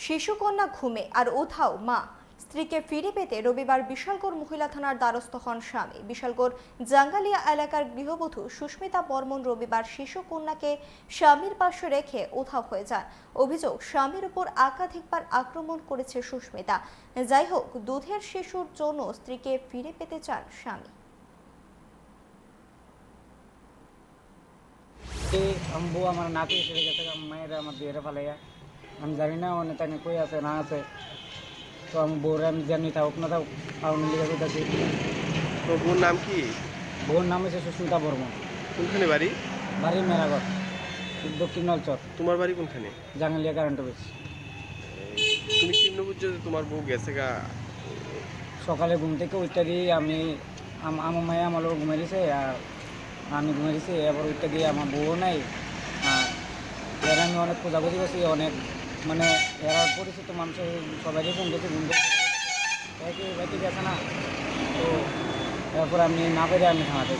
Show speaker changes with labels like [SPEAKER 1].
[SPEAKER 1] শিশুকন্যা ঘুমে আর উধাও মা। স্ত্রীকে ফিরে পেতে রবিবার বিশালগড় মহিলা থানার দ্বারস্থ হন স্বামী। বিশালগড় জাঙ্গালিয়া এলাকার গৃহবধূ সুস্মিতা বর্মন রবিবার শিশুকন্যাকে স্বামীর পাশে রেখে উধাও হয়ে যান। অভিযোগ, স্বামীর উপর একাধিকবার আক্রমণ করেছে সুস্মিতা। যাই হোক, দুধের শিশুর জন্য স্ত্রীকে ফিরে পেতে চান স্বামী।
[SPEAKER 2] আম্বু আমার নাতি এসে গেছে, মায়েরা আমার বিয়েরে ফেলাইয়া আমি জানি না অনেক টাইমে কই আছে না আছে। তো আমি বউরে আমি জানি থাকুক না থাকুক আউনি লিখে করতেছি।
[SPEAKER 3] তো বোন নাম কি?
[SPEAKER 2] বউর নাম হচ্ছে সুস্মিতা বর্মন।
[SPEAKER 3] কোনখানে বাড়ি?
[SPEAKER 2] বাড়ি মেলাঘর, দক্ষিণ নলচর।
[SPEAKER 3] তোমার বাড়ি কোনখানে?
[SPEAKER 2] Jangalia current office.
[SPEAKER 3] তুমি কেমনে বুঝছো যে তোমার বউ গেছে গা?
[SPEAKER 2] সকালে ঘুম থেকে উঠতে দিয়ে আমি আমার মায়ে আমার লোক ঘুমিয়ে দিছে আর আমি ঘুমিয়ে দিছি। এবার উঠতে দিয়ে আমার বউও নাই। আর এর আমি অনেক খোঁজাখুঁজি করছি, অনেক মানে এরা পরিচিত মানুষের সবাইকে ফোন করছি, ঘুম করছি একই গেছে না। তো এরপর আমি না পেরে আমি থানাতে